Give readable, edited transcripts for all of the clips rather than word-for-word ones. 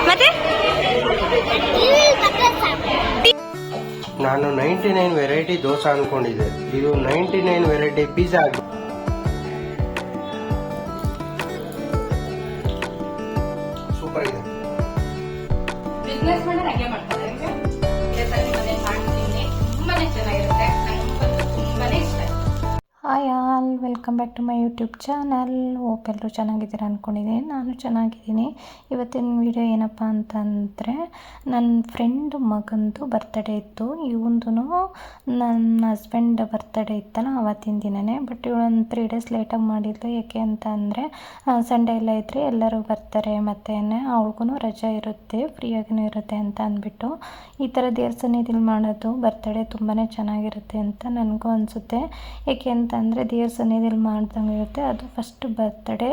ಮತ್ತೆ ನಾನು 99 ವೆರೈಟಿ ದೋಸೆ ಅನ್ಕೊಂಡಿದ್ದೆ, ಇದು 99 ವೆರೈಟಿ ಪಿಜ್ಜಾ. ಸೂಪರ್ ಇದೆ. ಬಿಸ್ನೆಸ್ ಮಾಡಿ ಹಾಗೆ ಮಾಡ್ತಾರೆ. ತುಂಬಾನೇ ಚೆನ್ನಾಗಿರುತ್ತೆ. ತುಂಬಾನೇ ಇಷ್ಟ. Hi all, welcome back to my YouTube channel. Hope ಎಲ್ಲರೂ ಚೆನ್ನಾಗಿದ್ದೀರಾ ಅಂದ್ಕೊಂಡಿದ್ದೀನಿ. ನಾನು ಚೆನ್ನಾಗಿದ್ದೀನಿ. ಇವತ್ತಿನ ವಿಡಿಯೋ ಏನಪ್ಪ ಅಂತಂದರೆ, ನನ್ನ ಫ್ರೆಂಡ್ ಮಗಂದು ಬರ್ತ್ಡೇ ಇತ್ತು. ಇವಂದು ನನ್ನ ಹಸ್ಬೆಂಡ್ ಬರ್ತ್ಡೇ ಇತ್ತಲ್ಲ ಆವತ್ತಿನ ದಿನವೇ. ಬಟ್ ಇವಳೊಂದು 3 ಡೇಸ್ ಲೇಟಾಗಿ ಮಾಡಿದ್ಲು. ಏಕೆ ಅಂತ ಅಂದರೆ ಸಂಡೇ ಎಲ್ಲ ಇದ್ದರೆ ಎಲ್ಲರೂ ಬರ್ತಾರೆ, ಮತ್ತು ಅವಳಿಗೂ ರಜೆ ಇರುತ್ತೆ, ಫ್ರೀಯಾಗೂ ಇರುತ್ತೆ ಅಂತ ಅಂದ್ಬಿಟ್ಟು ಈ ಥರ ದೇವ್ರ ಸನ್ನಿಧಿಲಿ ಮಾಡೋದು ಬರ್ತ್ಡೇ ತುಂಬಾ ಚೆನ್ನಾಗಿರುತ್ತೆ ಅಂತ ನನಗೂ ಅನಿಸುತ್ತೆ. ಏಕೆ ಅಂತ ಅಂದರೆ ದೇವ್ರ ಸನ್ನಿಧಿಲಿ ಮಾಡ್ದಂಗೆ ಇರುತ್ತೆ. ಅದು ಫಸ್ಟ್ ಬರ್ತ್ಡೇ,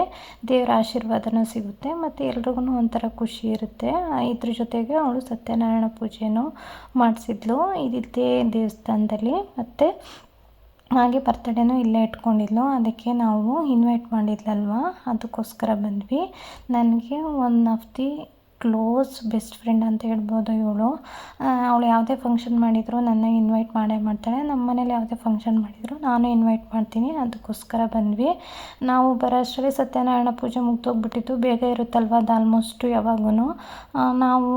ದೇವ್ರ ಆಶೀರ್ವಾದನೂ ಸಿಗುತ್ತೆ, ಮತ್ತು ಎಲ್ರಿಗೂ ಒಂಥರ ಖುಷಿ ಇರುತ್ತೆ. ಇದ್ರ ಜೊತೆಗೆ ಅವಳು ಸತ್ಯನಾರಾಯಣ ಪೂಜೆನೂ ಮಾಡಿಸಿದ್ಲು ಇದೇ ದೇವಸ್ಥಾನದಲ್ಲಿ. ಮತ್ತು ಹಾಗೆ ಬರ್ತ್ಡೇನೂ ಇಲ್ಲೇ ಇಟ್ಕೊಂಡಿದ್ಲು. ಅದಕ್ಕೆ ನಾವು ಇನ್ವೈಟ್ ಮಾಡಿದ್ಲಲ್ವ, ಅದಕ್ಕೋಸ್ಕರ ಬಂದ್ವಿ. ನನಗೆ one of the close best friend ಅಂತ ಹೇಳ್ಬೋದು ಇವಳು. ಅವಳು ಯಾವುದೇ ಫಂಕ್ಷನ್ ಮಾಡಿದರೂ ನನ್ನ ಇನ್ವೈಟ್ ಮಾಡೇ ಮಾಡ್ತಾಳೆ. ನಮ್ಮ ಮನೇಲಿ ಯಾವುದೇ ಫಂಕ್ಷನ್ ಮಾಡಿದರೂ ನಾನು ಇನ್ವೈಟ್ ಮಾಡ್ತೀನಿ. ಅದಕ್ಕೋಸ್ಕರ ಬಂದ್ವಿ. ನಾವು ಬರೋ ಅಷ್ಟರಲ್ಲಿ ಸತ್ಯನಾರಾಯಣ ಪೂಜೆ ಮುಗ್ದೋಗ್ಬಿಟ್ಟಿತ್ತು. ಬೇಗ ಇರುತ್ತಲ್ವ ಅದು ಆಲ್ಮೋಸ್ಟು ಯಾವಾಗೂ. ನಾವು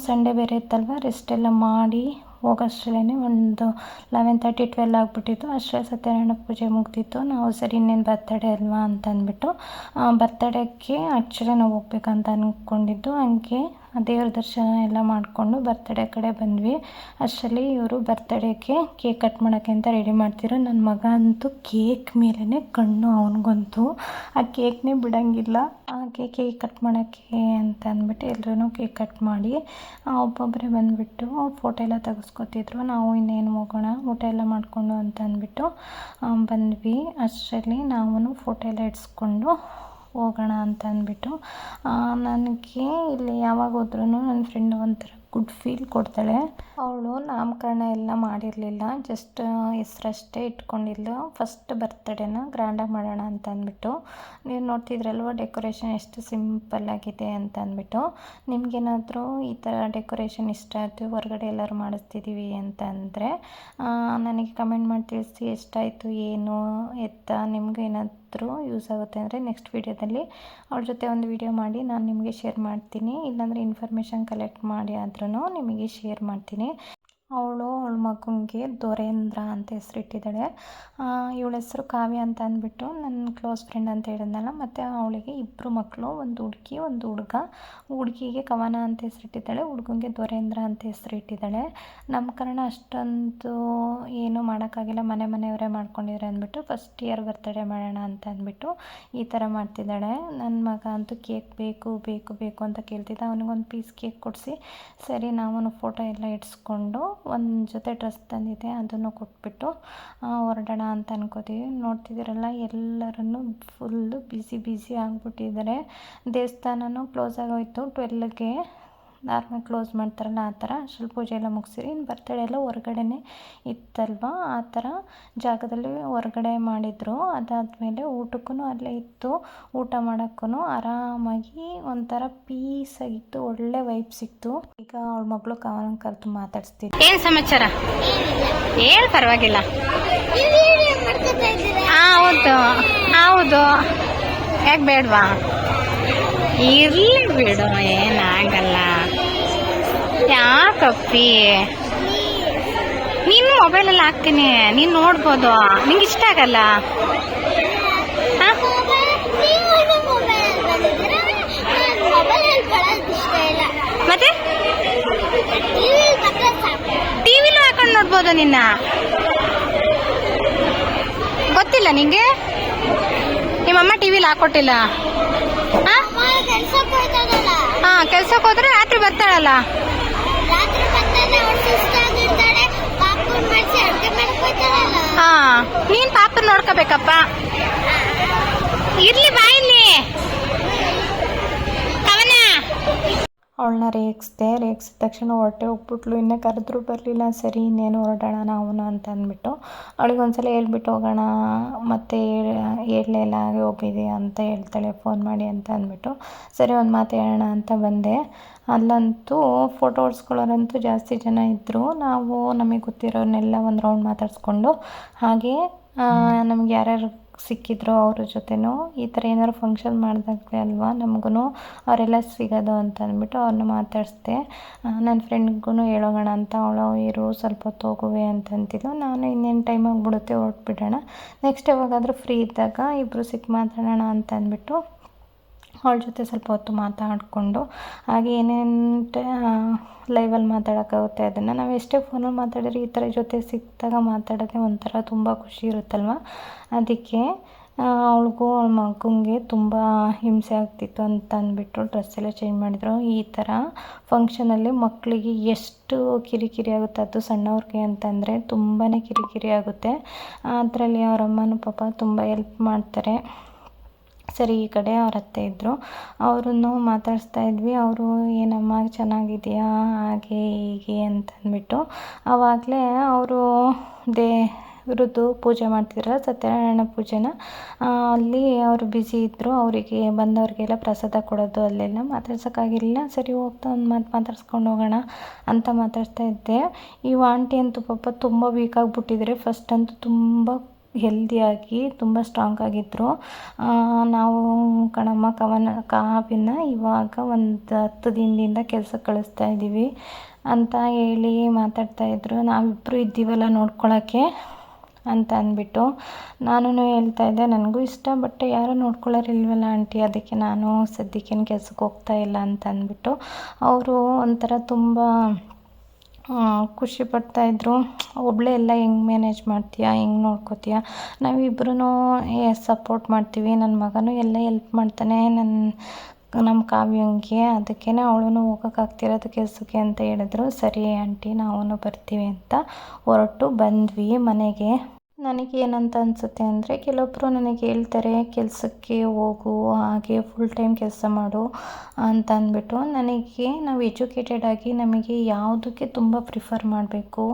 ಸಂಡೇ ಬೇರೆ ಇತ್ತಲ್ವ, ರೆಸ್ಟ್ ಎಲ್ಲ ಮಾಡಿ ಹೋಗೋಷ್ಟರಲ್ಲೇ ಒಂದು 11:30 12 ಆಗಿಬಿಟ್ಟಿತ್ತು. ಅಷ್ಟರಲ್ಲಿ ಸತ್ಯನಾರಾಯಣ ಪೂಜೆ ಮುಗ್ದಿತ್ತು. ನಾವು ಸರಿ ಇನ್ನೇನು ಬರ್ತಡೇ ಅಲ್ವಾ ಅಂತ ಅಂದ್ಬಿಟ್ಟು ಬರ್ತಡೇಗೆ ಆ್ಯಕ್ಚುಲಿ ನಾವು ಹೋಗ್ಬೇಕಂತ ಅಂದ್ಕೊಂಡಿದ್ದು. ಹಂಗೆ ದೇವ್ರ ದರ್ಶನ ಎಲ್ಲ ಮಾಡಿಕೊಂಡು ಬರ್ತಡೇ ಕಡೆ ಬಂದ್ವಿ. ಅಷ್ಟರಲ್ಲಿ ಇವರು ಬರ್ತಡೇಗೆ ಕೇಕ್ ಕಟ್ ಮಾಡೋಕ್ಕೆ ಅಂತ ರೆಡಿ ಮಾಡ್ತಿದ್ರು. ನನ್ನ ಮಗ ಅಂತೂ ಕೇಕ್ ಮೇಲೇ ಕಣ್ಣು, ಅವನಿಗಂತೂ ಆ ಕೇಕ್ನೇ ಬಿಡೋಂಗಿಲ್ಲ. ಕೇಕ್ ಕಟ್ ಮಾಡೋಕ್ಕೆ ಅಂತ ಅಂದ್ಬಿಟ್ಟು ಎಲ್ಲರೂ ಕೇಕ್ ಕಟ್ ಮಾಡಿ ಒಬ್ಬೊಬ್ಬರೇ ಬಂದುಬಿಟ್ಟು ಫೋಟೋ ಎಲ್ಲ ತೆಗೆಸ್ಕೊತಿದ್ರು. ನಾವು ಇನ್ನೇನು ಹೋಗೋಣ ಊಟ ಎಲ್ಲ ಮಾಡಿಕೊಂಡು ಅಂತ ಅಂದ್ಬಿಟ್ಟು ಬಂದ್ವಿ. ಅಷ್ಟರಲ್ಲಿ ನಾವು ಫೋಟೋ ಎಲ್ಲ ಇಡ್ಸ್ಕೊಂಡು ಹೋಗೋಣ ಅಂತ ಅಂದ್ಬಿಟ್ಟು ನನಗೆ ಇಲ್ಲಿ ಯಾವಾಗ ಹೋದ್ರೂ ನನ್ನ ಫ್ರೆಂಡ್ ಒಂಥರ ಗುಡ್ ಫೀಲ್ ಕೊಡ್ತಾಳೆ. ಅವಳು ನಾಮಕರಣ ಎಲ್ಲ ಮಾಡಿರಲಿಲ್ಲ, ಜಸ್ಟ್ ಹೆಸ್ರಷ್ಟೇ ಇಟ್ಕೊಂಡಿದ್ಲು. ಫಸ್ಟ್ ಬರ್ತ್ಡೇನ ಗ್ರ್ಯಾಂಡಾಗಿ ಮಾಡೋಣ ಅಂತ ಅಂದ್ಬಿಟ್ಟು. ನೀವು ನೋಡ್ತಿದ್ರಲ್ವ ಡೆಕೋರೇಷನ್ ಎಷ್ಟು ಸಿಂಪಲ್ಲಾಗಿದೆ ಅಂತ ಅಂದ್ಬಿಟ್ಟು. ನಿಮಗೇನಾದರೂ ಈ ಥರ ಡೆಕೋರೇಷನ್ ಇಷ್ಟ ಆಯಿತು, ಹೊರಗಡೆ ಎಲ್ಲರೂ ಮಾಡಿಸ್ತಿದ್ದೀವಿ ಅಂತ ಅಂದರೆ ನನಗೆ ಕಮೆಂಟ್ ಮಾಡಿ ತಿಳಿಸಿ ಎಷ್ಟಾಯಿತು ಏನು ಎತ್ತ. ನಿಮಗೇನಾದರೂ ಯೂಸ್ ಆಗುತ್ತೆ ಅಂದರೆ ನೆಕ್ಸ್ಟ್ ವೀಡಿಯೋದಲ್ಲಿ ಅವ್ರ ಜೊತೆ ಒಂದು ವಿಡಿಯೋ ಮಾಡಿ ನಾನು ನಿಮಗೆ ಶೇರ್ ಮಾಡ್ತೀನಿ. ಇಲ್ಲಾಂದರೆ ಇನ್ಫಾರ್ಮೇಷನ್ ಕಲೆಕ್ಟ್ ಮಾಡಿ ಆದ್ರೂ ನಿಮಗೆ ಶೇರ್ ಮಾಡ್ತೀನಿ. ಅವಳ ಮಗನಿಗೆ ದೊರೇಂದ್ರ ಅಂತ ಹೆಸರಿಟ್ಟಿದ್ದಾಳೆ. ಇವಳ ಹೆಸರು ಕಾವ್ಯ ಅಂತ ಅಂದ್ಬಿಟ್ಟು ನನ್ನ ಕ್ಲೋಸ್ ಫ್ರೆಂಡ್ ಅಂತ ಹೇಳಿದ್ನಲ್ಲ. ಮತ್ತು ಅವಳಿಗೆ 2 ಮಕ್ಕಳು, ಒಂದು ಹುಡುಗಿ ಒಂದು ಹುಡುಗ. ಹುಡುಗಿಗೆ ಕವನ ಅಂತ ಹೆಸರಿಟ್ಟಿದ್ದಾಳೆ, ಹುಡುಗನಿಗೆ ದೊರೇಂದ್ರ ಅಂತ ಹೆಸರಿಟ್ಟಿದ್ದಾಳೆ. ನಾಮಕರಣ ಅಷ್ಟೊಂದು ಏನೂ ಮಾಡೋಕ್ಕಾಗಿಲ್ಲ, ಮನೆಯವರೇ ಮಾಡ್ಕೊಂಡಿದ್ದಾರೆ ಅಂದ್ಬಿಟ್ಟು ಫಸ್ಟ್ ಇಯರ್ ಬರ್ತಡೇ ಮಾಡೋಣ ಅಂತ ಅಂದ್ಬಿಟ್ಟು ಈ ಥರ ಮಾಡ್ತಿದ್ದಾಳೆ. ನನ್ನ ಮಗ ಅಂತೂ ಕೇಕ್ ಬೇಕು ಬೇಕು ಬೇಕು ಅಂತ ಕೇಳ್ತಿದ್ದ. ಅವನಿಗೊಂದು ಪೀಸ್ ಕೇಕ್ ಕೊಡಿಸಿ ಸರಿ ನಾವು ಫೋಟೋ ಎಲ್ಲ ಇಡ್ಸ್ಕೊಂಡು ಒಂದು ಜೊತೆ ಡ್ರೆಸ್ ತಂದಿದ್ದೆ ಅದನ್ನು ಕೊಟ್ಬಿಟ್ಟು ಹೊರಡೋಣ ಅಂತ ಅನ್ಕೋತೀವಿ. ನೋಡ್ತಿದ್ದೀರಲ್ಲ ಎಲ್ಲರನ್ನು ಫುಲ್ಲು ಬ್ಯುಸಿ ಆಗಿಬಿಟ್ಟಿದ್ದಾರೆ. ದೇವಸ್ಥಾನನೂ ಕ್ಲೋಸ್ ಆಗೋಯ್ತು 12ಗೆ, ನಾರ್ಮಲ್ ಕ್ಲೋಸ್ ಮಾಡ್ತಾರಲ್ಲ ಆ ಥರ. ಅಷ್ಟರಲ್ಲಿ ಪೂಜೆ ಎಲ್ಲ ಮುಗಿಸಿರಿ. ಇನ್ನು ಬರ್ತಡೇ ಎಲ್ಲ ಹೊರಗಡೆನೇ ಇತ್ತಲ್ವ, ಆ ಥರ ಜಾಗದಲ್ಲಿ ಹೊರಗಡೆ ಮಾಡಿದರು. ಅದಾದಮೇಲೆ ಊಟಕ್ಕೂ ಅಲ್ಲೇ ಇತ್ತು. ಊಟ ಮಾಡೋಕ್ಕೂ ಆರಾಮಾಗಿ ಒಂಥರ ಪೀಸಾಗಿತ್ತು, ಒಳ್ಳೆ ವೈಬ್ ಸಿಕ್ತು. ಈಗ ಅವಳ ಮಗಳು ಕವನ ಕರೆದು ಮಾತಾಡಿಸ್ತೀನಿ. ಏನು ಸಮಾಚಾರ ಹೇಳಿ, ಪರವಾಗಿಲ್ಲ. ಹೌದು ಹೌದು, ಯಾಕೆ ಬೇಡವಾ? ಇರ್ಲಿ ಬಿಡು, ಏನಾಗಲ್ಲ. ಯಾಕಪ್ಪಿ, ನೀನು ಮೊಬೈಲಲ್ಲಿ ಹಾಕ್ತೀನಿ, ನೀನು ನೋಡ್ಬೋದು. ನಿಂಗೆ ಇಷ್ಟ ಆಗಲ್ಲ? ಮತ್ತೆ ಟಿವಿಲೂ ಹಾಕೊಂಡು ನೋಡ್ಬೋದು. ನಿನ್ನ ಗೊತ್ತಿಲ್ಲ ನಿಂಗೆ? ನಿಮ್ಮಮ್ಮ ಟಿವಿಲಿ ಹಾಕೊಟ್ಟಿಲ್ಲ? ಕೆಲ್ಸಕ್ಕೆ ಹೋದ್ರೆ ರಾತ್ರಿ ಬರ್ತಾಳಲ್ಲ. ನೀನ್ ಪಾಪ ನೋಡ್ಕೋಬೇಕಪ್ಪ. ಇರ್ಲಿ ಬಾಯಿಲಿ ಕವನ. ಅವಳನ್ನ ರೇಗಿಸಿದ ತಕ್ಷಣ ಹೊರಟೆ ಹೋಗ್ಬಿಟ್ಲು. ಇನ್ನೂ ಕರೆದ್ರೂ ಬರಲಿಲ್ಲ. ಸರಿ ಇನ್ನೇನು ಹೊರಡೋಣ ನಾವು ಅಂತ ಅಂದ್ಬಿಟ್ಟು ಅವಳಿಗೆ ಒಂದ್ಸಲ ಹೇಳ್ಬಿಟ್ಟು ಹೋಗೋಣ, ಮತ್ತೆ ಹೇಳಲೇ ಇಲ್ಲ ಹಾಗೆ ಹೋಗಿದ್ದೀಯ ಅಂತ ಹೇಳ್ತಾಳೆ ಫೋನ್ ಮಾಡಿ ಅಂತ ಅಂದ್ಬಿಟ್ಟು ಸರಿ ಒಂದು ಮಾತು ಹೇಳೋಣ ಅಂತ ಬಂದೆ. ಅಲ್ಲಂತೂ ಫೋಟೋ ಹೊಡ್ಸ್ಕೊಳ್ಳೋರಂತೂ ಜಾಸ್ತಿ ಜನ ಇದ್ದರು. ನಾವು ನಮಗೆ ಗೊತ್ತಿರೋರ್ನೆಲ್ಲ ಒಂದು ರೌಂಡ್ ಮಾತಾಡಿಸ್ಕೊಂಡು ಹಾಗೆ ನಮ್ಗೆ ಯಾರ್ಯಾರು ಸಿಕ್ಕಿದ್ರು ಅವ್ರ ಜೊತೆನೂ ಈ ಥರ ಏನಾದ್ರು ಫಂಕ್ಷನ್ ಮಾಡಿದಾಗಲೇ ಅಲ್ವಾ ನಮಗೂ ಅವರೆಲ್ಲ ಸಿಗೋದು ಅಂತ ಅಂದ್ಬಿಟ್ಟು ಅವ್ರನ್ನ ಮಾತಾಡಿಸ್ದೆ. ನನ್ನ ಫ್ರೆಂಡ್ಗೂ ಹೇಳೋಗೋಣ ಅಂತ ಅವಳು ಇರು ಸ್ವಲ್ಪ ಹೊತ್ತು ಹೋಗುವೆ ಅಂತಂತಿದ್ಲು. ನಾನು ಇನ್ನೇನು ಟೈಮ್ ಆಗಿಬಿಡುತ್ತೆ ಹೊರಟ್ಬಿಡೋಣ, ನೆಕ್ಸ್ಟ್ ಯಾವಾಗಾದರೂ ಫ್ರೀ ಇದ್ದಾಗ ಇಬ್ಬರು ಸಿಕ್ಕಿ ಮಾತಾಡೋಣ ಅಂತ ಅಂದ್ಬಿಟ್ಟು ಅವಳ ಜೊತೆ ಸ್ವಲ್ಪ ಹೊತ್ತು ಮಾತಾಡಿಕೊಂಡು ಹಾಗೆ ಏನೇನು ಲೈವಲ್ಲಿ ಮಾತಾಡೋಕ್ಕಾಗುತ್ತೆ ಅದನ್ನು ನಾವು ಎಷ್ಟೇ ಫೋನಲ್ಲಿ ಮಾತಾಡಿದ್ರೆ ಈ ಥರ ಜೊತೆ ಸಿಕ್ಕಿದಾಗ ಮಾತಾಡೋದೇ ಒಂಥರ ತುಂಬ ಖುಷಿ ಇರುತ್ತಲ್ವ. ಅದಕ್ಕೆ ಅವಳಿಗೂ ಅವಳ ಮಗನಿಗೆ ತುಂಬ ಹಿಂಸೆ ಆಗ್ತಿತ್ತು ಅಂತ ಅಂದ್ಬಿಟ್ಟು ಡ್ರೆಸ್ ಎಲ್ಲ ಚೇಂಜ್ ಮಾಡಿದರು. ಈ ಥರ ಫಂಕ್ಷನಲ್ಲಿ ಮಕ್ಕಳಿಗೆ ಎಷ್ಟು ಕಿರಿಕಿರಿ ಆಗುತ್ತೆ, ಅದು ಸಣ್ಣವ್ರಿಗೆ ಅಂತಂದರೆ ತುಂಬಾ ಕಿರಿಕಿರಿ ಆಗುತ್ತೆ. ಅದರಲ್ಲಿ ಅವ್ರ ಅಮ್ಮನೂ ಪಾಪ ತುಂಬ ಹೆಲ್ಪ್ ಮಾಡ್ತಾರೆ. ಸರಿ ಈ ಕಡೆ ಅವ್ರ ಅತ್ತೆ ಇದ್ದರು, ಅವರನ್ನು ಮಾತಾಡಿಸ್ತಾ ಇದ್ವಿ. ಅವರು ಏನಮ್ಮ ಚೆನ್ನಾಗಿದೆಯಾ ಹಾಗೆ ಹೀಗೆ ಅಂತಂದ್ಬಿಟ್ಟು ಆವಾಗಲೇ ಅವರು ದೇವ್ರದ್ದು ಪೂಜೆ ಮಾಡ್ತಿದ್ರಲ್ಲ ಸತ್ಯನಾರಾಯಣ ಪೂಜೆನ, ಅಲ್ಲಿ ಅವರು ಬ್ಯುಸಿ ಇದ್ದರು. ಅವರಿಗೆ ಬಂದವ್ರಿಗೆಲ್ಲ ಪ್ರಸಾದ ಕೊಡೋದು ಅಲ್ಲೆಲ್ಲ ಮಾತಾಡ್ಸೋಕ್ಕಾಗಿರಲಿಲ್ಲ. ಸರಿ ಹೋಗ್ತಾ ಒಂದು ಮಾತು ಮಾತಾಡ್ಸ್ಕೊಂಡು ಹೋಗೋಣ ಅಂತ ಮಾತಾಡ್ತಾ ಇದ್ದೆ. ಈ ಆಂಟಿ ಅಂತೂ ಪಾಪ ತುಂಬ ವೀಕ್ ಆಗಿಬಿಟ್ಟಿದ್ರೆ, ಫಸ್ಟ್ ಅಂತೂ ತುಂಬ ಹೆಲ್ದಿಯಾಗಿ ತುಂಬ ಸ್ಟ್ರಾಂಗ್ ಆಗಿದ್ದರು. ನಾವು ಕಣಮ್ಮ ಕಾವಿನ ಇವಾಗ ಒಂದು 10 ದಿನದಿಂದ ಕೆಲಸಕ್ಕೆ ಕಳಿಸ್ತಾ ಇದ್ದೀವಿ ಅಂತ ಹೇಳಿ ಮಾತಾಡ್ತಾಯಿದ್ರು. ನಾವಿಬ್ಬರು ಇದ್ದೀವಲ್ಲ ನೋಡ್ಕೊಳ್ಳೋಕ್ಕೆ ಅಂತ ಅಂದ್ಬಿಟ್ಟು ನಾನು ಹೇಳ್ತಾಯಿದ್ದೆ ನನಗೂ ಇಷ್ಟ, ಬಟ್ ಯಾರೂ ನೋಡ್ಕೊಳ್ಳೋರಿಲ್ವಲ್ಲ ಆಂಟಿ, ಅದಕ್ಕೆ ನಾನು ಸದ್ಯಕ್ಕೇನು ಕೆಲಸಕ್ಕೆ ಹೋಗ್ತಾ ಇಲ್ಲ ಅಂತ ಅಂದ್ಬಿಟ್ಟು ಅವರು ಒಂಥರ ತುಂಬ ಖುಷಿ ಪಡ್ತಾಯಿದ್ರು. ಒಬ್ಬಳೇ ಎಲ್ಲ ಹೆಂಗೆ ಮ್ಯಾನೇಜ್ ಮಾಡ್ತೀಯಾ, ಹೆಂಗೆ ನೋಡ್ಕೋತೀಯ, ನಾವಿಬ್ಬರೂ ಸಪೋರ್ಟ್ ಮಾಡ್ತೀವಿ, ನನ್ನ ಮಗನೂ ಎಲ್ಲ ಹೆಲ್ಪ್ ಮಾಡ್ತಾನೆ ನಮ್ಮ ಕಾವ್ಯಂಗೆ, ಅದಕ್ಕೇ ಅವಳು ಹೋಗೋಕ್ಕಾಗ್ತಿರೋದು ಕೆಲಸಕ್ಕೆ ಅಂತ ಹೇಳಿದ್ರು. ಸರಿ ಆಂಟಿ ನಾವು ಬರ್ತೀವಿ ಅಂತ ಹೊರಟು ಬಂದ್ವಿ ಮನೆಗೆ. ನನಗೇನಂತ ಅನಿಸುತ್ತೆ ಅಂದರೆ ಕೆಲವೊಬ್ಬರು ನನಗೆ ಹೇಳ್ತಾರೆ ಕೆಲಸಕ್ಕೆ ಹೋಗು ಹಾಗೆ ಫುಲ್ ಟೈಮ್ ಕೆಲಸ ಮಾಡು ಅಂತ ಅಂದ್ಬಿಟ್ಟು. ನನಗೆ ನಾವು ಎಜುಕೇಟೆಡ್ ಆಗಿ ನಮಗೆ ಯಾವುದಕ್ಕೆ ತುಂಬ ಪ್ರಿಫರ್ ಮಾಡಬೇಕು,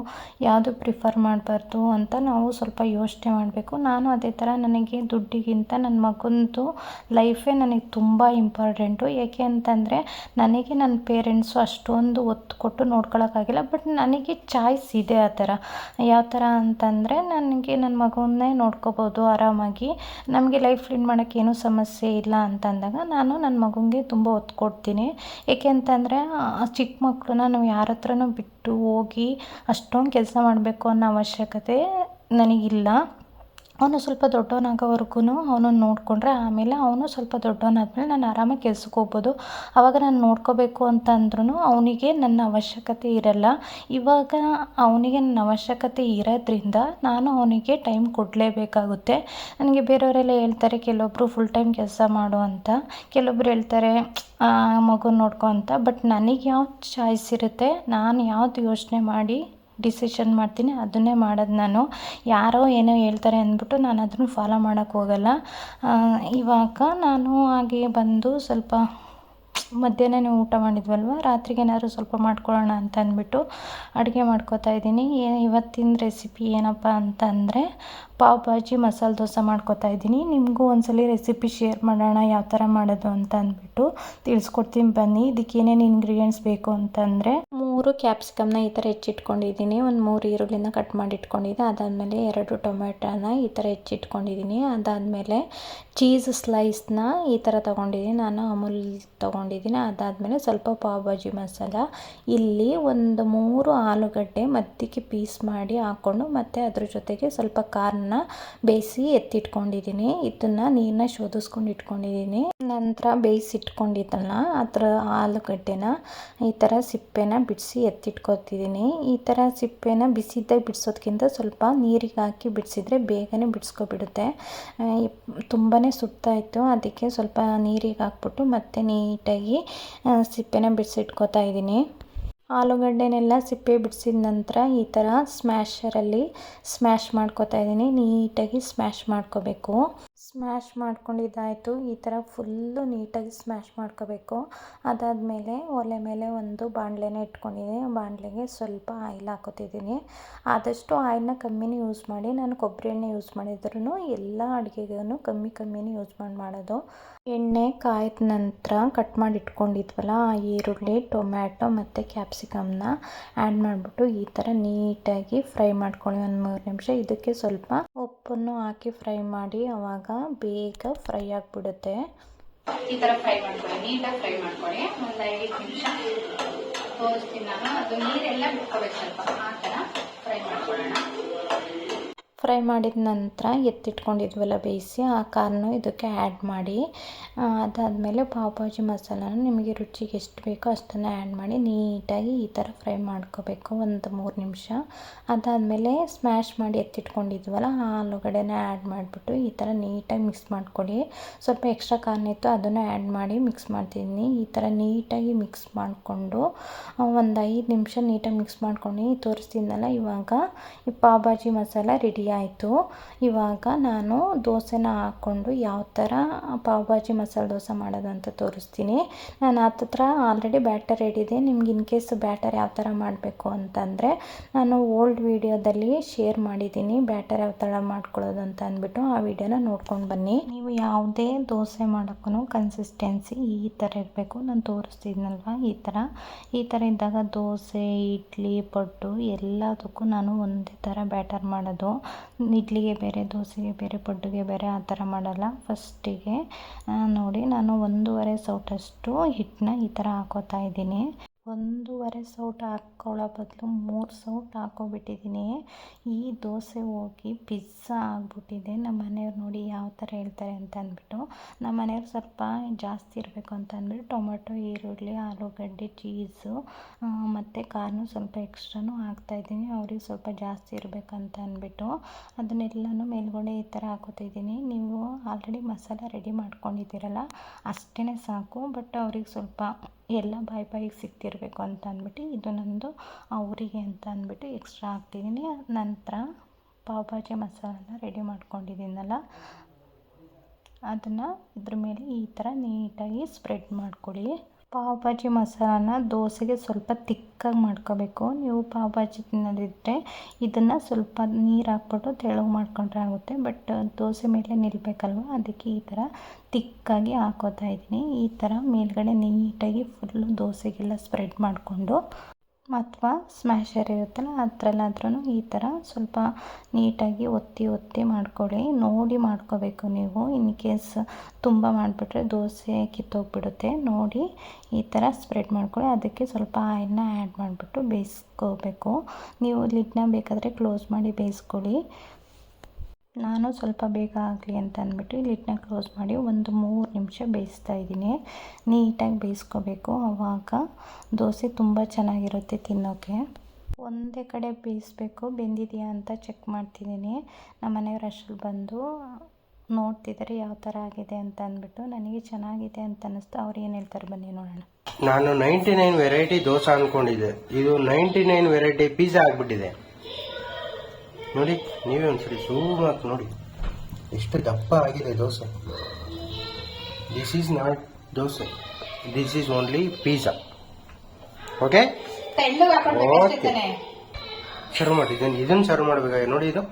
ಯಾವುದು ಪ್ರಿಫರ್ ಮಾಡಬಾರ್ದು ಅಂತ ನಾವು ಸ್ವಲ್ಪ ಯೋಚನೆ ಮಾಡಬೇಕು. ನಾನು ಅದೇ ಥರ ನನಗೆ ದುಡ್ಡಿಗಿಂತ ನನ್ನ ಮಗಂದು ಲೈಫೇ ನನಗೆ ತುಂಬ ಇಂಪಾರ್ಟೆಂಟು. ಏಕೆ ಅಂತಂದರೆ ನನಗೆ ನನ್ನ ಪೇರೆಂಟ್ಸು ಅಷ್ಟೊಂದು ಒತ್ತು ಕೊಟ್ಟು ನೋಡ್ಕೊಳಕ್ಕಾಗಿಲ್ಲ, ಬಟ್ ನನಗೆ ಚಾಯ್ಸ್ ಇದೆ ಆ ಥರ. ಯಾವ ಥರ ಅಂತಂದರೆ ನನಗೆ ನನ್ನ ಮಗನ್ನೇ ನೋಡ್ಕೋಬೋದು ಆರಾಮಾಗಿ, ನಮಗೆ ಲೈಫ್ ಲೀಡ್ ಮಾಡೋಕ್ಕೇನೂ ಸಮಸ್ಯೆ ಇಲ್ಲ ಅಂತಂದಾಗ ನಾನು ನನ್ನ ಮಗನಿಗೆ ತುಂಬ ಒತ್ತು ಕೊಡ್ತೀನಿ. ಏಕೆ ಅಂತಂದರೆ ಚಿಕ್ಕ ಮಕ್ಕಳನ್ನ ನಾವು ಯಾರ ಹತ್ರನೂ ಬಿಟ್ಟು ಹೋಗಿ ಅಷ್ಟೊಂದು ಕೆಲಸ ಮಾಡಬೇಕು ಅನ್ನೋ ಅವಶ್ಯಕತೆ ನನಗಿಲ್ಲ. ಅವನು ಸ್ವಲ್ಪ ದೊಡ್ಡವನಾಗೋವರೆಗೂ ಅವನನ್ನು ನೋಡಿಕೊಂಡ್ರೆ ಆಮೇಲೆ ಅವನು ಸ್ವಲ್ಪ ದೊಡ್ಡವನಾದ್ಮೇಲೆ ನಾನು ಆರಾಮಾಗಿ ಕೆಲ್ಸಕ್ಕೆ ಹೋಗ್ಬೋದು. ಆವಾಗ ನಾನು ನೋಡ್ಕೋಬೇಕು ಅಂತ ಅಂದ್ರೂ ಅವನಿಗೆ ನನ್ನ ಅವಶ್ಯಕತೆ ಇರಲ್ಲ. ಇವಾಗ ಅವನಿಗೆ ನನ್ನ ಅವಶ್ಯಕತೆ ಇರೋದ್ರಿಂದ ನಾನು ಅವನಿಗೆ ಟೈಮ್ ಕೊಡಲೇಬೇಕಾಗುತ್ತೆ. ನನಗೆ ಬೇರೆಯವರೆಲ್ಲ ಹೇಳ್ತಾರೆ ಕೆಲವೊಬ್ಬರು ಫುಲ್ ಟೈಮ್ ಕೆಲಸ ಮಾಡು ಅಂತ, ಕೆಲವೊಬ್ರು ಹೇಳ್ತಾರೆ ಮಗುನ ನೋಡ್ಕೊ ಅಂತ. ಬಟ್ ನನಗೆ ಯಾವ್ದು ಚಾಯ್ಸ್ ಇರುತ್ತೆ, ನಾನು ಯಾವ್ದು ಯೋಚನೆ ಮಾಡಿ ಡಿಸಿಷನ್ ಮಾಡ್ತೀನಿ ಅದನ್ನೇ ಮಾಡೋದು ನಾನು. ಯಾರೋ ಏನೋ ಹೇಳ್ತಾರೆ ಅಂದ್ಬಿಟ್ಟು ನಾನು ಅದನ್ನು ಫಾಲೋ ಮಾಡೋಕ್ಕೆ ಹೋಗಲ್ಲ. ಇವಾಗ ನಾನು ಹಾಗೆ ಬಂದು ಸ್ವಲ್ಪ ಮಧ್ಯಾಹ್ನ ಊಟ ಮಾಡಿದ್ವಲ್ವ, ರಾತ್ರಿಗೆ ಏನಾದರೂ ಸ್ವಲ್ಪ ಮಾಡ್ಕೊಳ್ಳೋಣ ಅಂತ ಅಂದ್ಬಿಟ್ಟು ಅಡುಗೆ ಮಾಡ್ಕೋತಾ ಇದ್ದೀನಿ. ಇವತ್ತಿನ ರೆಸಿಪಿ ಏನಪ್ಪ ಅಂತಂದರೆ ಪಾವ್ ಭಾಜಿ ಮಸಾಲೆ ದೋಸೆ ಮಾಡ್ಕೋತಾ ಇದ್ದೀನಿ. ನಿಮಗೂ ಒಂದ್ಸಲ ರೆಸಿಪಿ ಶೇರ್ ಮಾಡೋಣ ಯಾವ ಥರ ಮಾಡೋದು ಅಂತ ಅಂದ್ಬಿಟ್ಟು ತಿಳಿಸ್ಕೊಡ್ತೀನಿ ಬನ್ನಿ. ಇದಕ್ಕೆ ಏನೇನು ಇಂಗ್ರೀಡಿಯೆಂಟ್ಸ್ ಬೇಕು ಅಂತಂದರೆ 3 ಕ್ಯಾಪ್ಸಿಕಮ್ನ ಈ ಥರ ಹೆಚ್ಚಿಟ್ಕೊಂಡಿದ್ದೀನಿ, ಒಂದು 3 ಈರುಳ್ಳಿನ ಕಟ್ ಮಾಡಿ ಇಟ್ಕೊಂಡಿದ್ದೆ, ಅದಾದಮೇಲೆ 2 ಟೊಮೆಟೊನ ಈ ಥರ ಹೆಚ್ಚಿಟ್ಕೊಂಡಿದ್ದೀನಿ, ಅದಾದಮೇಲೆ ಚೀಸ್ ಸ್ಲೈಸ್ನ ಈ ಥರ ತೊಗೊಂಡಿದ್ದೀನಿ, ನಾನು ಅಮೂಲ್ ತೊಗೊಂಡಿದ್ದೀನಿ, ಅದಾದಮೇಲೆ ಸ್ವಲ್ಪ ಪಾವ್ ಭಾಜಿ ಮಸಾಲ, ಇಲ್ಲಿ ಒಂದು 3 ಆಲೂಗಡ್ಡೆ ಮಧ್ಯಕ್ಕೆ ಪೀಸ್ ಮಾಡಿ ಹಾಕ್ಕೊಂಡು ಮತ್ತು ಅದ್ರ ಜೊತೆಗೆ ಸ್ವಲ್ಪ ಕಾರ್ನ ಬೇಯಿಸಿ ಎತ್ತಿಟ್ಕೊಂಡಿದ್ದೀನಿ. ಇದನ್ನು ನೀರನ್ನ ಶೋಧಿಸ್ಕೊಂಡು ಇಟ್ಕೊಂಡಿದ್ದೀನಿ. ನಂತರ ಬೇಯಿಸಿಟ್ಕೊಂಡಿದ್ದಲ್ಲ ಅದರ ಆಲೂಗಡ್ಡೆನ ಈ ಥರ ಸಿಪ್ಪೆನ ಬಿಡಿಸಿ ಎತ್ತಿಟ್ಕೊತಿದ್ದೀನಿ. ಈ ಥರ ಸಿಪ್ಪೆನ ಬಿಸಿದ್ದಾಗ ಬಿಡಿಸೋದ್ಕಿಂತ ಸ್ವಲ್ಪ ನೀರಿಗೆ ಹಾಕಿ ಬಿಡಿಸಿದ್ರೆ ಬೇಗನೆ ಬಿಡಿಸ್ಕೊಬಿಡುತ್ತೆ. ತುಂಬಾ ಸುಡ್ತಾಯಿತ್ತು, ಅದಕ್ಕೆ ಸ್ವಲ್ಪ ನೀರಿಗೆ ಹಾಕ್ಬಿಟ್ಟು ಮತ್ತೆ ನೀಟಾಗಿ ಸಿಪ್ಪೆನ ಬಿಡಿಸಿಟ್ಕೊತಾ ಇದ್ದೀನಿ. ಆಲೂಗಡ್ಡೆನೆಲ್ಲ ಸಿಪ್ಪೆ ಬಿಡಿಸಿದ ನಂತರ ಈ ಥರ ಸ್ಮ್ಯಾಶರಲ್ಲಿ ಸ್ಮ್ಯಾಶ್ ಮಾಡ್ಕೊತಾ ಇದ್ದೀನಿ. ನೀಟಾಗಿ ಸ್ಮ್ಯಾಶ್ ಮಾಡ್ಕೋಬೇಕು. ಸ್ಮ್ಯಾಶ್ ಮಾಡ್ಕೊಂಡಿದ್ದಾಯಿತು. ಈ ಥರ ಫುಲ್ಲು ನೀಟಾಗಿ ಸ್ಮ್ಯಾಶ್ ಮಾಡ್ಕೋಬೇಕು. ಅದಾದಮೇಲೆ ಒಲೆ ಮೇಲೆ ಒಂದು ಬಾಣಲೆನ ಇಟ್ಕೊಂಡಿದ್ದೀನಿ. ಬಾಣಲೆಗೆ ಸ್ವಲ್ಪ ಆಯಿಲ್ ಹಾಕೋತಿದ್ದೀನಿ. ಆದಷ್ಟು ಆಯಿಲ್ನ ಕಮ್ಮಿನೇ ಯೂಸ್ ಮಾಡಿ. ನಾನು ಕೊಬ್ಬರಿ ಎಣ್ಣೆ ಯೂಸ್ ಮಾಡಿದ್ರೂ ಎಲ್ಲ ಅಡುಗೆಗೂ ಕಮ್ಮಿನೇ ಯೂಸ್ ಮಾಡೋದು. ಎಣ್ಣೆ ಕಾಯ್ದ ನಂತರ ಕಟ್ ಮಾಡಿ ಇಟ್ಕೊಂಡಿದ್ವಲ್ಲ ಆ ಈರುಳ್ಳಿ, ಟೊಮ್ಯಾಟೊ ಮತ್ತು ಕ್ಯಾಪ್ಸಿಕಮ್ನ ಆ್ಯಡ್ ಮಾಡಿಬಿಟ್ಟು ಈ ಥರ ನೀಟಾಗಿ ಫ್ರೈ ಮಾಡ್ಕೊಳ್ಳಿ 1-3 ನಿಮಿಷ. ಇದಕ್ಕೆ ಸ್ವಲ್ಪ ಉಪ್ಪನ್ನು ಹಾಕಿ ಫ್ರೈ ಮಾಡಿ, ಆವಾಗ ಬೇಗ ಫ್ರೈ ಆಗಿಬಿಡುತ್ತೆ. ಈ ಥರ ಫ್ರೈ ಮಾಡ್ಕೊಳ್ಳಿ, ನೀಟಾಗಿ ಫ್ರೈ ಮಾಡ್ಕೊಳ್ಳಿ. ಒಂದು 5 ನಿಮಿಷ ತೋರಿಸ್ತೀನಿ ನಾನು. ಅದು ನೀರೆಲ್ಲ ಬಿಟ್ಕೋಬೇಕು ಸ್ವಲ್ಪ, ಆ ಥರ ಫ್ರೈ ಮಾಡ್ಕೊಳ್ಳೋಣ. ಫ್ರೈ ಮಾಡಿದ ನಂತರ ಎತ್ತಿಟ್ಕೊಂಡಿದ್ವಲ್ಲ ಬೇಯಿಸಿ, ಆ ಕಾರನ್ನು ಇದಕ್ಕೆ ಆ್ಯಡ್ ಮಾಡಿ, ಅದಾದಮೇಲೆ ಪಾವ್ ಭಾಜಿ ಮಸಾಲಾನ ನಿಮಗೆ ರುಚಿಗೆ ಎಷ್ಟು ಬೇಕೋ ಅಷ್ಟನ್ನು ಆ್ಯಡ್ ಮಾಡಿ ನೀಟಾಗಿ ಈ ಥರ ಫ್ರೈ ಮಾಡ್ಕೋಬೇಕು 1-3 ನಿಮಿಷ. ಅದಾದಮೇಲೆ ಸ್ಮ್ಯಾಶ್ ಮಾಡಿ ಎತ್ತಿಟ್ಕೊಂಡಿದ್ವಲ್ಲ ಆ ಆಲೂಗಡ್ಡೆನ ಆ್ಯಡ್ ಮಾಡಿಬಿಟ್ಟು ಈ ಥರ ನೀಟಾಗಿ ಮಿಕ್ಸ್ ಮಾಡ್ಕೊಳ್ಳಿ. ಸ್ವಲ್ಪ ಎಕ್ಸ್ಟ್ರಾ ಕಾರ್ನ್ ಇತ್ತು ಅದನ್ನು ಆ್ಯಡ್ ಮಾಡಿ ಮಿಕ್ಸ್ ಮಾಡ್ತಿದ್ದೀನಿ. ಈ ಥರ ನೀಟಾಗಿ ಮಿಕ್ಸ್ ಮಾಡಿಕೊಂಡು ಒಂದು 5 ನಿಮಿಷ ನೀಟಾಗಿ ಮಿಕ್ಸ್ ಮಾಡ್ಕೊಂಡು ತೋರಿಸ್ತಿದ್ನಲ್ಲ, ಇವಾಗ ಈ ಪಾವ್ ಭಾಜಿ ಮಸಾಲ ರೆಡಿ ಆಯಿತು. ಇವಾಗ ನಾನು ದೋಸೆನ ಹಾಕ್ಕೊಂಡು ಯಾವ ಥರ ಪಾವ್ ಭಾಜಿ ಮಸಾಲೆ ದೋಸೆ ಮಾಡೋದು ಅಂತ ತೋರಿಸ್ತೀನಿ. ನಾನು ಹತ್ರ ಆಲ್ರೆಡಿ ಬ್ಯಾಟರ್ ರೆಡಿ ಇದೆ. ನಿಮ್ಗೆ ಇನ್ ಕೇಸ್ ಬ್ಯಾಟರ್ ಯಾವ ಥರ ಮಾಡಬೇಕು ಅಂತಂದರೆ ನಾನು ಓಲ್ಡ್ ವೀಡಿಯೋದಲ್ಲಿ ಶೇರ್ ಮಾಡಿದ್ದೀನಿ, ಬ್ಯಾಟರ್ ಯಾವ ಥರ ಮಾಡ್ಕೊಳ್ಳೋದು ಅಂತ ಅಂದ್ಬಿಟ್ಟು ಆ ವಿಡಿಯೋನ ನೋಡ್ಕೊಂಡು ಬನ್ನಿ. ನೀವು ಯಾವುದೇ ದೋಸೆ ಮಾಡೋಕ್ಕೂ ಕನ್ಸಿಸ್ಟೆನ್ಸಿ ಈ ಥರ ಇರಬೇಕು. ನಾನು ತೋರಿಸ್ತಿದ್ನಲ್ವ ಈ ಥರ ಇದ್ದಾಗ ದೋಸೆ, ಇಡ್ಲಿ, ಪಡ್ಡು ಎಲ್ಲದಕ್ಕೂ ನಾನು ಒಂದೇ ಥರ ಬ್ಯಾಟರ್ ಮಾಡೋದು. ಇಡ್ಲಿಗೆ ಬೇರೆ, ದೋಸೆಗೆ ಬೇರೆ, ಪಡ್ಡುಗೆ ಬೇರೆ ಆ ಥರ ಮಾಡಲ್ಲ. ಫಸ್ಟಿಗೆ ನೋಡಿ ನಾನು 1.5 ಸೌಟಷ್ಟು ಹಿಟ್ಟನ್ನ ಈ ಥರ ಹಾಕೋತಾ ಇದ್ದೀನಿ. 1.5 ಸೌಟ್ ಹಾಕ್ಕೊಳ್ಳೋ ಬದಲು 3 ಸೌಟ್ ಹಾಕೋಬಿಟ್ಟಿದ್ದೀನಿ. ಈ ದೋಸೆ ಹೋಗಿ ಪಿಜ್ಜಾ ಆಗಿಬಿಟ್ಟಿದೆ. ನಮ್ಮ ಮನೆಯವ್ರು ನೋಡಿ ಯಾವ ಥರ ಹೇಳ್ತಾರೆ ಅಂತ ಅಂದ್ಬಿಟ್ಟು, ನಮ್ಮ ಮನೆಯವ್ರು ಸ್ವಲ್ಪ ಜಾಸ್ತಿ ಇರಬೇಕು ಅಂತ ಅಂದ್ಬಿಟ್ಟು ಟೊಮೆಟೊ, ಈರುಳ್ಳಿ, ಆಲೂಗಡ್ಡೆ, ಚೀಸು ಮತ್ತು ಕಾರ್ನು ಸ್ವಲ್ಪ ಎಕ್ಸ್ಟ್ರಾನು ಹಾಕ್ತಾಯಿದ್ದೀನಿ. ಅವ್ರಿಗೆ ಸ್ವಲ್ಪ ಜಾಸ್ತಿ ಇರಬೇಕಂತ ಅಂದ್ಬಿಟ್ಟು ಅದನ್ನೆಲ್ಲನೂ ಮೇಲ್ಗಡೆ ಈ ಥರ ಹಾಕೋತಿದ್ದೀನಿ. ನೀವು ಆಲ್ರೆಡಿ ಮಸಾಲ ರೆಡಿ ಮಾಡ್ಕೊಂಡಿದ್ದೀರಲ್ಲ ಅಷ್ಟೇ ಸಾಕು. ಬಟ್ ಅವ್ರಿಗೆ ಸ್ವಲ್ಪ ಎಲ್ಲ ಬಾಯಿಗೆ ಸಿಕ್ತಿರಬೇಕು ಅಂತ ಅಂದ್ಬಿಟ್ಟು ಇದು ನಂದು ಅವರಿಗೆ ಅಂತ ಅಂದ್ಬಿಟ್ಟು ಎಕ್ಸ್ಟ್ರಾ ಹಾಕ್ತಿದ್ದೀನಿ. ನಂತರ ಪಾವ್ ಭಾಜಿ ಮಸಾಲನ ರೆಡಿ ಮಾಡ್ಕೊಂಡಿದ್ದೀನಲ್ಲ ಅದನ್ನು ಇದ್ರ ಮೇಲೆ ಈ ಥರ ನೀಟಾಗಿ ಸ್ಪ್ರೆಡ್ ಮಾಡ್ಕೊಳ್ಳಿ. ಪಾವ್ ಭಾಜಿ ಮಸಾಲಾನ ದೋಸೆಗೆ ಸ್ವಲ್ಪ ತಿಕ್ಕಾಗಿ ಮಾಡ್ಕೋಬೇಕು. ನೀವು ಪಾವ್ ಭಾಜಿ ತಿನ್ನೋದಿದ್ದರೆ ಇದನ್ನು ಸ್ವಲ್ಪ ನೀರು ಹಾಕ್ಬಿಟ್ಟು ತೆಳ್ಳಗೆ ಮಾಡ್ಕೊಂಡ್ರೆ ಆಗುತ್ತೆ. ಬಟ್ ದೋಸೆ ಮೇಲೆ ನಿಲ್ಲಬೇಕಲ್ವ, ಅದಕ್ಕೆ ಈ ಥರ ತಿಕ್ಕಾಗಿ ಹಾಕೋತಾ ಇದ್ದೀನಿ. ಈ ಥರ ಮೇಲ್ಗಡೆ ನೀಟಾಗಿ ಫುಲ್ಲು ದೋಸೆಗೆಲ್ಲ ಸ್ಪ್ರೆಡ್ ಮಾಡಿಕೊಂಡು, ಅಥವಾ ಸ್ಮ್ಯಾಶರ್ ಇರುತ್ತಲ್ಲ ಅದರಲ್ಲಾದ್ರೂ ಈ ಥರ ಸ್ವಲ್ಪ ನೀಟಾಗಿ ಒತ್ತಿ ಮಾಡ್ಕೊಳ್ಳಿ. ನೋಡಿ ಮಾಡ್ಕೋಬೇಕು ನೀವು. ಇನ್ ಕೇಸ್ ತುಂಬ ಮಾಡಿಬಿಟ್ರೆ ದೋಸೆ ಕಿತ್ತೋಗ್ಬಿಡುತ್ತೆ. ನೋಡಿ ಈ ಥರ ಸ್ಪ್ರೆಡ್ ಮಾಡ್ಕೊಳ್ಳಿ. ಅದಕ್ಕೆ ಸ್ವಲ್ಪ ಆಯಿಲ್ನ ಆ್ಯಡ್ ಮಾಡಿಬಿಟ್ಟು ಬೇಯಿಸ್ಕೋಬೇಕು. ನೀವು ಲಿಡ್ನ ಬೇಕಾದರೆ ಕ್ಲೋಸ್ ಮಾಡಿ ಬೇಯಿಸ್ಕೊಳ್ಳಿ. ನಾನು ಸ್ವಲ್ಪ ಬೇಗ ಆಗಲಿ ಅಂತ ಅಂದ್ಬಿಟ್ಟು ಲಿಡ್ನ ಕ್ಲೋಸ್ ಮಾಡಿ 1-3 ನಿಮಿಷ ಬೇಯಿಸ್ತಾ ಇದ್ದೀನಿ. ನೀಟಾಗಿ ಬೇಯಿಸ್ಕೋಬೇಕು, ಆವಾಗ ದೋಸೆ ತುಂಬ ಚೆನ್ನಾಗಿರುತ್ತೆ ತಿನ್ನೋಕ್ಕೆ. ಒಂದೇ ಕಡೆ ಬೇಯಿಸ್ಬೇಕು. ಬೆಂದಿದೆಯಾ ಅಂತ ಚೆಕ್ ಮಾಡ್ತಿದ್ದೀನಿ. ನಮ್ಮ ಮನೆಯವ್ರು ಅಷ್ಟರಲ್ಲಿ ಬಂದು ನೋಡ್ತಿದ್ದಾರೆ ಯಾವ ಥರ ಆಗಿದೆ ಅಂತ ಅಂದ್ಬಿಟ್ಟು. ನನಗೆ ಚೆನ್ನಾಗಿದೆ ಅಂತ ಅನ್ನಿಸ್ತು. ಅವ್ರು ಏನು ಹೇಳ್ತಾರೆ ಬನ್ನಿ ನೋಡೋಣ. ನಾನು 99 ವೆರೈಟಿ ದೋಸೆ ಅಂದ್ಕೊಂಡಿದ್ದೆ, ಇದು 99 ವೆರೈಟಿ ಪಿಜ್ಜಾ ಆಗಿಬಿಟ್ಟಿದೆ. ನೋಡಿ ನೀವೇ ಒಂದ್ಸರಿ ಝೂಮ್ ಹಾಕಿ ನೋಡಿ ಎಷ್ಟು ದಪ್ಪ ಆಗಿದೆ dosa. This is not dosa, this is only pizza. Okay okay, serve ಮಾಡಿ. ಇದನ್ನು ಸರ್ವ್ ಮಾಡಬೇಕಾಗಿದೆ. ನೋಡಿ ಇದು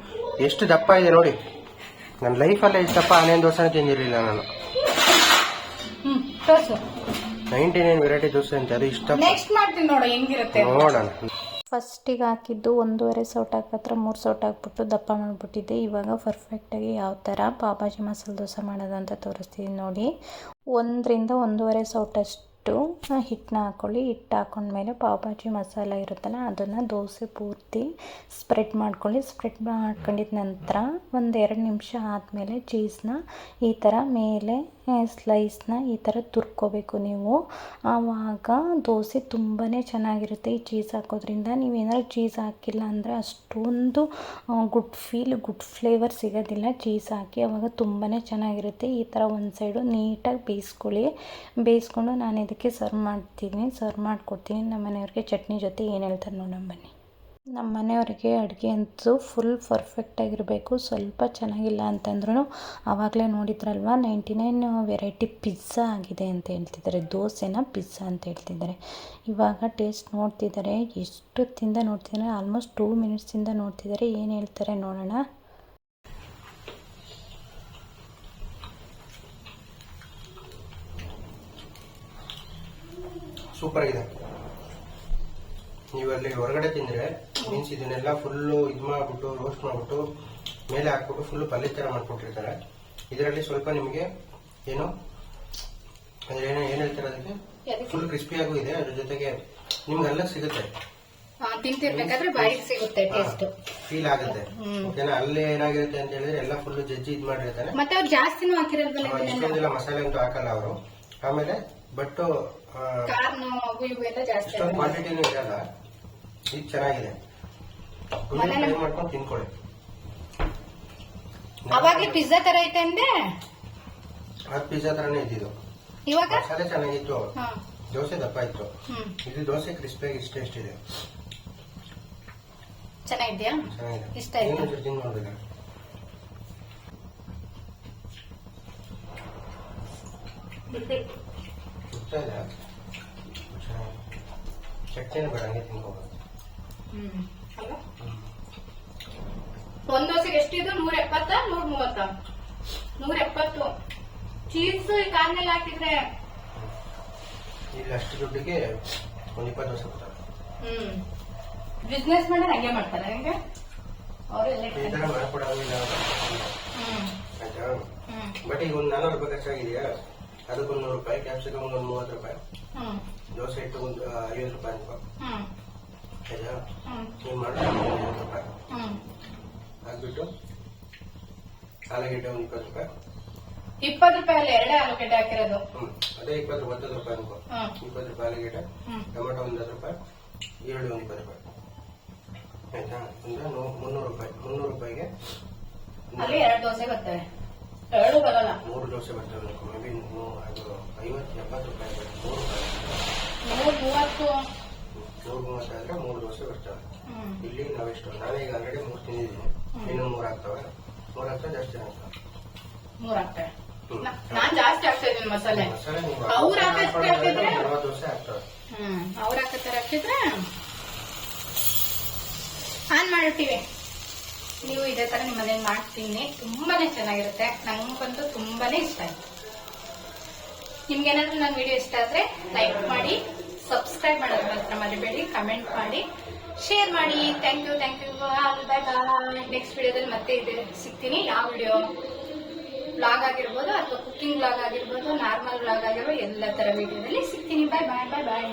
ಎಷ್ಟು ದಪ್ಪ ಇದೆ ನೋಡಿ. ನನ್ನ ಲೈಫಲ್ಲೇ ಇಷ್ಟು ದಪ್ಪ ಆನೇನು ದೋಸೆನೇ ತಿಂದಿರಲಿಲ್ಲ ನಾನು. 99 ವೆರೈಟಿ ದೋಸೆ ಅಂತ ಅದು ಇಷ್ಟ. ನೆಕ್ಸ್ಟ್ ಮಾಡ್ತೀನಿ ನೋಡು ಹೆಂಗಿರುತ್ತೆ ನೋಡೋಣ. ಫಸ್ಟಿಗೆ ಹಾಕಿದ್ದು 1.5 ಸೌಟ್ ಹಾಕತ್ರ 3 ಸೌಟ್ ಹಾಕ್ಬಿಟ್ಟು ದಪ್ಪ ಮಾಡಿಬಿಟ್ಟಿದ್ದೆ. ಇವಾಗ ಪರ್ಫೆಕ್ಟಾಗಿ ಯಾವ ಥರ ಪಾವ್ ಭಾಜಿ ಮಸಾಲೆ ದೋಸೆ ಮಾಡೋದು ಅಂತ ತೋರಿಸ್ತೀನಿ ನೋಡಿ. 1ರಿಂದ 1.5 ಸೌಟಷ್ಟು ಹಿಟ್ಟನ್ನ ಹಾಕ್ಕೊಳ್ಳಿ. ಹಿಟ್ಟು ಹಾಕೊಂಡ್ಮೇಲೆ ಪಾವ್ ಭಾಜಿ ಮಸಾಲ ಇರುತ್ತಲ್ಲ ಅದನ್ನು ದೋಸೆ ಪೂರ್ತಿ ಸ್ಪ್ರೆಡ್ ಮಾಡ್ಕೊಳ್ಳಿ. ಸ್ಪ್ರೆಡ್ ಮಾಡ್ಕೊಂಡಿದ ನಂತರ 1-2 ನಿಮಿಷ ಆದಮೇಲೆ ಚೀಸ್ನ ಈ ಥರ ಮೇಲೆ ಸ್ಲೈಸ್ನ ಈ ಥರ ತುರ್ಕೋಬೇಕು ನೀವು. ಆವಾಗ ದೋಸೆ ತುಂಬಾ ಚೆನ್ನಾಗಿರುತ್ತೆ ಈ ಚೀಸ್ ಹಾಕೋದ್ರಿಂದ. ನೀವೇನಾದ್ರು ಚೀಸ್ ಹಾಕಿಲ್ಲ ಅಂದರೆ ಅಷ್ಟೊಂದು ಗುಡ್ ಫ್ಲೇವರ್ ಸಿಗೋದಿಲ್ಲ. ಚೀಸ್ ಹಾಕಿ ಆವಾಗ ತುಂಬಾ ಚೆನ್ನಾಗಿರುತ್ತೆ. ಈ ಥರ ಒಂದು ಸೈಡು ನೀಟಾಗಿ ಬೇಯಿಸ್ಕೊಂಡು ನಾನು ಇದಕ್ಕೆ ಸರ್ವ್ ಮಾಡ್ಕೊಡ್ತೀನಿ. ನಮ್ಮ ಮನೆಯವ್ರಿಗೆ ಚಟ್ನಿ ಜೊತೆ ಏನು ಹೇಳ್ತಾರೆ ನೋಡೋಣ ಬನ್ನಿ. ನಮ್ಮ ಮನೆಯವರಿಗೆ ಅಡುಗೆ ಅಂತೂ ಫುಲ್ ಪರ್ಫೆಕ್ಟಾಗಿರಬೇಕು. ಸ್ವಲ್ಪ ಚೆನ್ನಾಗಿಲ್ಲ ಅಂತಂದ್ರೂ ಆವಾಗಲೇ ನೋಡಿದ್ರಲ್ವ 99 ವೆರೈಟಿ ಪಿಜ್ಜಾ ಆಗಿದೆ ಅಂತ ಹೇಳ್ತಿದ್ದಾರೆ. ದೋಸೆನ ಪಿಜ್ಜಾ ಅಂತ ಹೇಳ್ತಿದ್ದಾರೆ. ಇವಾಗ ಟೇಸ್ಟ್ ನೋಡ್ತಿದ್ದಾರೆ. ಎಷ್ಟೊತ್ತಿಂದ ನೋಡ್ತಿದ್ದಾರೆ, ಆಲ್ಮೋಸ್ಟ್ 2 ಮಿನಿಟ್ಸಿಂದ ನೋಡ್ತಿದ್ದಾರೆ. ಏನು ಹೇಳ್ತಾರೆ ನೋಡೋಣ. ಸೂಪರ್ ಆಗಿದೆ. ನೀವು ಅಲ್ಲಿ ಹೊರಗಡೆ ತಿಂದ್ರೆ ಮೀನ್ಸ್ ಇದನ್ನೆಲ್ಲ ಫುಲ್ಲು ಇದು ಮಾಡ್ಬಿಟ್ಟು ರೋಸ್ಟ್ ಮಾಡ್ಬಿಟ್ಟು ಮೇಲೆ ಹಾಕ್ಬಿಟ್ಟು ಫುಲ್ ಪಲ್ಯ ತರ ಮಾಡ್ಕೊಟ್ಟಿರ್ತಾರೆ. ಇದರಲ್ಲಿ ಸ್ವಲ್ಪ ನಿಮಗೆ ಏನು ಅಂದ್ರೆ ಏನ್ ಹೇಳ್ತಾರೆ ಅದಕ್ಕೆ ಫುಲ್ ಕ್ರಿಸ್ಪಿಯಾಗೂ ಇದೆ. ಅದ್ರ ಜೊತೆಗೆ ನಿಮ್ಗೆ ಎಲ್ಲ ಸಿಗುತ್ತೆ, ತಿಂತಿರ್ಬೇಕಾದ್ರೆ ಬಾಯಿಗೆ ಸಿಗುತ್ತೆ, ಟೇಸ್ಟ್ ಫೀಲ್ ಆಗುತ್ತೆ. ಓಕೆನಾ. ಅಲ್ಲೇ ಏನಾಗಿರುತ್ತೆ ಅಂತ ಹೇಳಿದ್ರೆ ಎಲ್ಲ ಫುಲ್ ಜಜ್ಜಿ ಇದ್ ಮಾಡಿರ್ತಾರೆ. ಮತ್ತೆ ಅವ್ರು ಜಾಸ್ತಿನೂ ಹಾಕಿರೋದ್ರಲ್ಲ, ಇಷ್ಟೊಂದೆಲ್ಲ ಮಸಾಲೆ ಅಂತೂ ಹಾಕಲ್ಲ ಅವರು. ಆಮೇಲೆ ಬಟ್ ಇಷ್ಟೊಂದು ಕ್ವಾಂಟಿಟಿನೂ ಇರಲ್ಲ. ಇದು ಚೆನ್ನಾಗಿದೆ, ಮಾಡ್ಕೊಂಡು ತಿನ್ಕೊಳ್ಳಿ. ಅವಾಗ್ಲೇ ಪಿಜ್ಜಾ ತರ ಐತೆ ಅಂದೆ, ಅದು ಪಿಜ್ಜಾ ತರನೇ ಇದ್ದಿದ್ದು. ಇವಾಗ ಮಸಾಲೆ ಚೆನ್ನಾಗಿತ್ತು, ದೋಸೆ ದಪ್ಪ ಇತ್ತು. ಇದು ದೋಸೆ ಕ್ರಿಸ್ಪಿಯಾಗಿ ಎಷ್ಟಿದೆ. ಚೆನ್ನಾಗಿದ್ಯಾ? ಚೆನ್ನಾಗಿದೆ, ಇಷ್ಟ ಆಯ್ತು. ತಿಂದು ನೋಡ್ಬೇಕು. ಚಟ್ನಿನೂ ಬೇಡ, ಹಂಗೆ ತಿನ್ಕೋಬೋದು. ಒಂದ್ ದೋಸೆಗೆ ಎಷ್ಟಿದು? 170, 130? 170. ಚೀಸ್ ಕಾರ್ನೆಲ್ಲ ಹಾಕಿದ್ರೆ ಇಲ್ಲಿ ಅಷ್ಟು ದುಡ್ಡಿಗೆ ಒಂದು 20 ದೋಸೆ ಕೊಡ್ತಾರೆ. ಬಿಸ್ನೆಸ್ ಮಾಡಿದ್ರೆ ಹಂಗೆ ಮಾಡ್ತಾರೆ. ಹಂಗೆ ಅವರೆಲ್ಲ ಈ ತರ ಮಾಡ್ಕೊಡಂಗಿಲ್ಲ ಆಯ್ತಾ. ಬಟ್ ಈಗ ಒಂದು 400 ರೂಪಾಯಿ ಖರ್ಚಾಗಿದೆಯಾ, ಅದಕ್ಕೊಂದು 100 ರೂಪಾಯಿ, ಕ್ಯಾಪ್ಸಿಕಮ್ ಒಂದು 30 ರೂಪಾಯಿ, ದೋಸೆ ಇಟ್ಟು ಒಂದು 50 ರೂಪಾಯಿ ಅನ್ಕೋ. ಆಯ್ತಾ. ನೀವು ಮಾಡಿದ್ರೆ 50 ರೂಪಾಯಿ ಹಾಕ್ಬಿಟ್ಟು ಆಲೂಗೆಡ್ಡೆ ಒಂದು 20 ರೂಪಾಯಿ. 20 ರೂಪಾಯಿ ಅಲ್ಲ, 2 ಆಲೂಗಡ್ಡೆ ಹಾಕಿರೋದು. ಅದೇ 20 ರೂಪಾಯಿ ಅನ್ಕೋ. 20 ರೂಪಾಯಿ ಆಲೂಗೆಡ್ಡೆ, ಟೊಮೆಟೊ ಒಂದು 10 ರೂಪಾಯಿ, ಈರುಳ್ಳಿ ಒಂದು 20 ರೂಪಾಯಿ. ಆಯ್ತಾ. ಅಂದ್ರೆ 300 ರೂಪಾಯಿ. 300 ರೂಪಾಯಿಗೆ ಅಲ್ಲಿ 2 ದೋಸೆ ಬರ್ತವೆ. 2 ಬರಲ್ಲ, 3 ದೋಸೆ ಬರ್ತವೆ. ಮೇ ಬಿ ಅದು 50-70 ರೂಪಾಯಿ ಬರುತ್ತೆ. 3 130. 130 ಆದ್ರೆ 3 ದೋಸೆ ಬರ್ತವೆ. ಇಲ್ಲಿ ನಾವೆಷ್ಟು, ನಾನೀಗ ಆಲ್ರೆಡಿ 3 ತಿಂದಿದ್ದೀನಿ, ಇನ್ನು 3 ಆಗ್ತವೆ. 3 ಆಗ್ತವೆ, ಜಾಸ್ತಿ ಆಗ್ತವೆ. 3 ಆಗ್ತವೆ. ನಾನ್ ಜಾಸ್ತಿ ಆಗ್ತಾ ಇದ್ದೀನಿ ಮಸಾಲೆ. ಮಸಾಲೆ ನೀವು ಅವ್ರು ಹಾಕಿದ್ರೆ 40 ದೋಸೆ ಆಗ್ತವೆ. ಅವ್ರು ಹಾಕಿದ್ರೆ ಆನ್ ಮಾಡಿರ್ತೀವಿ. ನೀವು ಇದೇ ತರ ನಿಮ್ಮ ಮನೇಲಿ ಮಾಡ್ತೀನಿ, ತುಂಬಾನೇ ಚೆನ್ನಾಗಿರುತ್ತೆ. ನಂಗಂತೂ ತುಂಬಾನೇ ಇಷ್ಟ ಆಯ್ತು. ನಿಮ್ಗೇನಾದ್ರೂ ನನ್ನ ವಿಡಿಯೋ ಇಷ್ಟ ಆದ್ರೆ ಲೈಕ್ ಮಾಡಿ, ಸಬ್ಸ್ಕ್ರೈಬ್ ಮಾಡೋದು ಮಾತ್ರ ಮರಿಬೇಡಿ, ಕಮೆಂಟ್ ಮಾಡಿ, ಶೇರ್ ಮಾಡಿ. Thank you bye bye. Next ವಿಡಿಯೋದಲ್ಲಿ ಮತ್ತೆ ಸಿಗ್ತೀನಿ. ಯಾವ ವಿಡಿಯೋ, ವ್ಲಾಗ್ ಆಗಿರ್ಬೋದು ಅಥವಾ ಕುಕಿಂಗ್ ವ್ಲಾಗ್ ಆಗಿರ್ಬೋದು, ನಾರ್ಮಲ್ ವ್ಲಾಗ್ ಆಗಿರ್ಬೋದು, ಎಲ್ಲ ತರ ವಿಡಿಯೋದಲ್ಲಿ ಸಿಗ್ತೀನಿ. ಬಾಯ್.